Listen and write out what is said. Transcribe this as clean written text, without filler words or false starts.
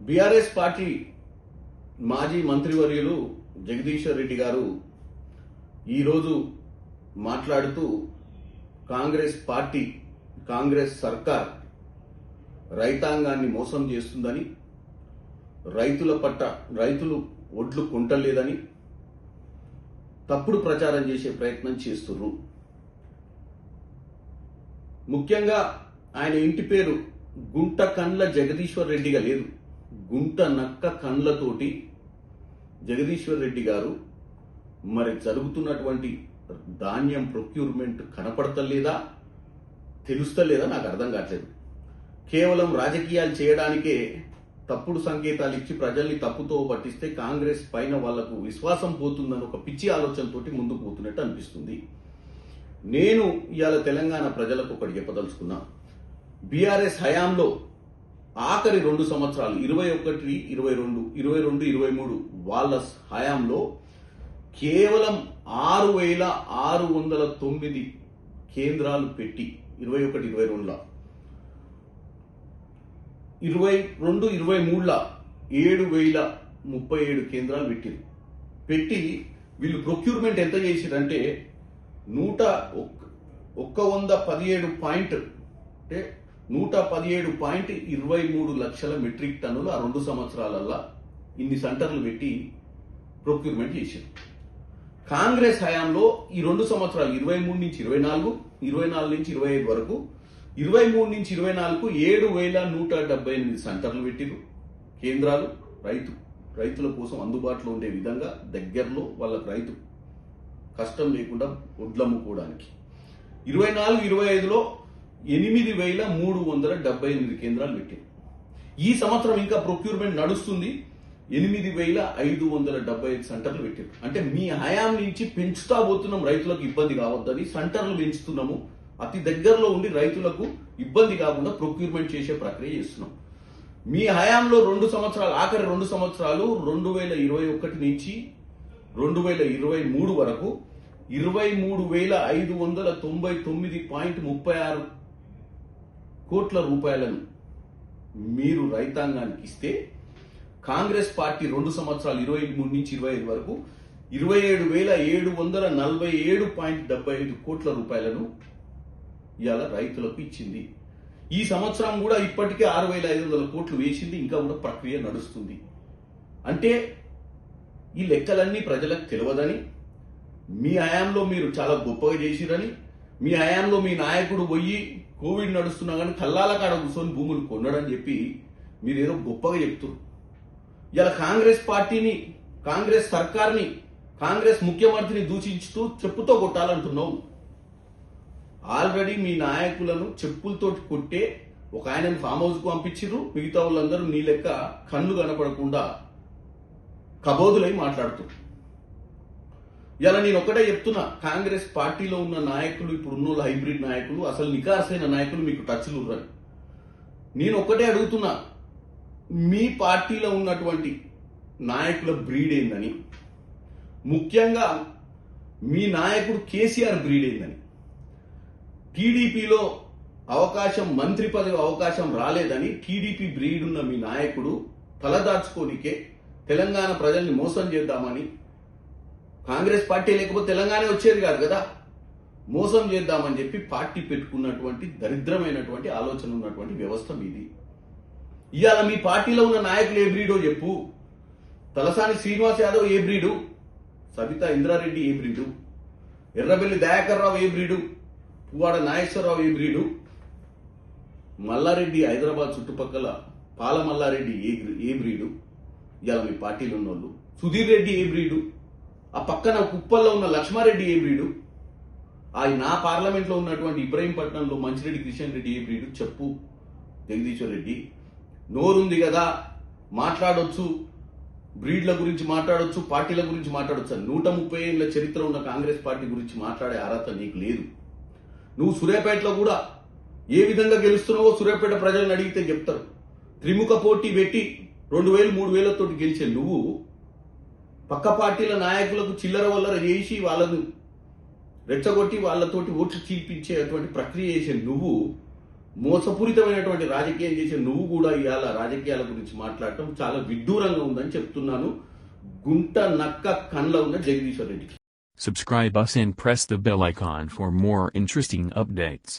BRS party మాజీ మంత్రివర్యులు జగదీశ్వర్ రెడ్డి గారు ఈరోజు మాట్లాడుతూ కాంగ్రెస్ పార్టీ కాంగ్రెస్ సర్కార్ రైతాంగాన్ని మోసం చేస్తుందని, రైతులు ఒడ్లు కొంటలేదని తప్పుడు ప్రచారం చేసే ప్రయత్నం చేస్తున్నారు. ముఖ్యంగా ఆయన ఇంటి పేరు గుంట కండ్ల జగదీశ్వర్ రెడ్డిగా లేదు, గుంట నక్క కండ్లతోటి జగదీశ్వర్ రెడ్డి గారు మరి జరుగుతున్నటువంటి ధాన్యం ప్రొక్యూర్మెంట్ కనపడతలేదా, తెలుస్తలేదా నాకు అర్థం కావట్లేదు. కేవలం రాజకీయాలు చేయడానికే తప్పుడు సంకేతాలు ఇచ్చి ప్రజల్ని తప్పుతో పట్టిస్తే కాంగ్రెస్ పైన వాళ్లకు విశ్వాసం పోతుందని ఒక పిచ్చి ఆలోచనతోటి ముందుకు పోతున్నట్టు అనిపిస్తుంది. నేను ఇవాళ తెలంగాణ ప్రజలకు ఒకటి చెప్పదలుచుకున్నా. బీఆర్ఎస్ హయాంలో ఆఖరి 2 సంవత్సరాలు 21, 22, 23 వాళ్ళ హయాంలో కేవలం 6,609 కేంద్రాలు పెట్టి 21, 22లో 22, 23లో 7,037 కేంద్రాలు పెట్టి వీళ్ళు ప్రొక్యూర్మెంట్ ఎంత చేసిరంటే 117.23 లక్షల మెట్రిక్ టన్నులు ఆ 2 సంవత్సరాలల్లా ఇన్ని సెంటర్లు పెట్టి ప్రొక్యూర్మెంట్ చేశారు. కాంగ్రెస్ హయాంలో ఈ 2 సంవత్సరాలు 23 నుంచి 24, 24 నుంచి 25 వరకు 23 నుంచి 24కు 7,178 సెంటర్లు పెట్టిరు. కేంద్రాలు రైతుల కోసం అందుబాటులో ఉండే విధంగా దగ్గరలో వాళ్ళకు రైతు కష్టం లేకుండా వడ్లమ్ముకోవడానికి 24, 25లో 8,378 కేంద్రాలు పెట్టారు. ఈ సంవత్సరం ఇంకా ప్రొక్యూర్మెంట్ నడుస్తుంది, 8,575 సెంటర్లు పెట్టారు. అంటే మీ హయాం నుంచి పెంచుతా పోతున్నాం, రైతులకు ఇబ్బంది కావద్దని సెంటర్లు పెంచుతున్నాము. అతి దగ్గరలో ఉండి రైతులకు ఇబ్బంది కాకుండా ప్రొక్యూర్మెంట్ చేసే ప్రక్రియ చేస్తున్నాం. మీ హయాంలో 2 సంవత్సరాలు, ఆఖరి 2 సంవత్సరాలు 2021 నుంచి 2023 వరకు 23,599.36 కోట్ల రూపాయలను మీరు రైతాంగానికి ఇస్తే, కాంగ్రెస్ పార్టీ 2 సంవత్సరాలు 23 నుంచి 25 వరకు 27,747.75 కోట్ల రూపాయలను ఇవాళ రైతులకు ఇచ్చింది. ఈ సంవత్సరం కూడా ఇప్పటికే 6,500 కోట్లు వేసింది, ఇంకా కూడా ప్రక్రియ నడుస్తుంది. అంటే ఈ లెక్కలన్నీ ప్రజలకు తెలియదని, మీ హయాంలో మీరు చాలా గొప్పగా చేసిరని, మీ హయాంలో మీ నాయకుడు పోయి కోవిడ్ నడుస్తున్నా కానీ కల్లాల కాడ కూర్చొని భూములు కొన్నాడని చెప్పి మీరేదో గొప్పగా చెప్తున్నారు. ఇలా కాంగ్రెస్ పార్టీని, కాంగ్రెస్ సర్కార్ని, కాంగ్రెస్ ముఖ్యమంత్రిని దూషించుతూ చెప్పుతో కొట్టాలంటున్నావు. ఆల్రెడీ మీ నాయకులను చెప్పులతో కొట్టే ఒక ఆయనను ఫామ్ హౌస్ కు పంపించిర్రు. మిగతా వాళ్ళందరూ నీ లెక్క కన్ను కనపడకుండా కబోదులై మాట్లాడుతున్నారు. ఇలా నేను ఒకటే చెప్తున్నా, కాంగ్రెస్ పార్టీలో ఉన్న నాయకులు, ఇప్పుడు ఉన్న హైబ్రిడ్ నాయకులు, అసలు నికార్సైన నాయకులు మీకు టచ్లు ఉర్రని. నేను ఒకటే అడుగుతున్నా, మీ పార్టీలో ఉన్నటువంటి నాయకుల బ్రీడ్ ఏందని, ముఖ్యంగా మీ నాయకుడు కేసీఆర్ బ్రీడ్ ఏందని, టీడీపీలో మంత్రి పదవి అవకాశం రాలేదని టీడీపీ బ్రీడ్ ఉన్న మీ నాయకుడు తలదాచుకోనికే తెలంగాణ ప్రజల్ని మోసం చేద్దామని, కాంగ్రెస్ పార్టీ లేకపోతే తెలంగాణ వచ్చేది కాదు కదా, మోసం చేద్దామని చెప్పి పార్టీ పెట్టుకున్నటువంటి దరిద్రమైనటువంటి ఆలోచన ఉన్నటువంటి వ్యవస్థ మీది. ఇవాళ మీ పార్టీలో ఉన్న నాయకులు ఏ బ్రీడో చెప్పు. తలసాని శ్రీనివాస్ యాదవ్ ఏ బ్రీడు, సబితా ఇంద్రారెడ్డి ఏ బ్రీడు, ఎర్రబెల్లి దయాకర్ రావు ఏ బ్రీడు, పువ్వాడ నాగేశ్వరరావు ఏ బ్రీడు, మల్లారెడ్డి హైదరాబాద్ చుట్టుపక్కల పాల మల్లారెడ్డి ఏ బ్రీడు, ఇవాళ మీ పార్టీలో ఉన్నోళ్ళు, సుధీర్ రెడ్డి ఏ బ్రీడు, ఆ పక్కన కుప్పల్లో ఉన్న లక్ష్మారెడ్డి ఏ బ్రీడు, నా పార్లమెంట్లో ఉన్నటువంటి ఇబ్రహీంపట్నంలో మంచిరెడ్డి కిషన్ రెడ్డి ఏ బ్రీడు చెప్పు. జగదీశ్వర్ రెడ్డి నోరుంది కదా, మాట్లాడొచ్చు, బ్రీడ్ల గురించి మాట్లాడొచ్చు, పార్టీల గురించి మాట్లాడొచ్చు. 130 ఏళ్ల చరిత్ర ఉన్న కాంగ్రెస్ పార్టీ గురించి మాట్లాడే అర్హత నీకు లేదు. నువ్వు సూర్యాపేటలో కూడా ఏ విధంగా గెలుస్తున్నావో సూర్యాపేట ప్రజలను అడిగితే చెప్తారు. త్రిముఖ పోటీ పెట్టి 2,000, 3,000 గెలిచే నువ్వు పక్క పార్టీల నాయకులకు చిల్లర వల్లర చేసి వాళ్ళను రెచ్చగొట్టి వాళ్ళతోటి ఓట్లు చీల్పించేటువంటి ప్రక్రియ చేసే నువ్వు మోసపూరితమైనటువంటి రాజకీయం చేసే నువ్వు కూడా ఇవాళ రాజకీయాల గురించి మాట్లాడటం చాలా విడ్డూరంగా ఉందని చెప్తున్నాను. గుంట నక్క కండ్ల ఉన్న Jagadishwar Reddy. Subscribe us and press the bell icon for more interesting updates.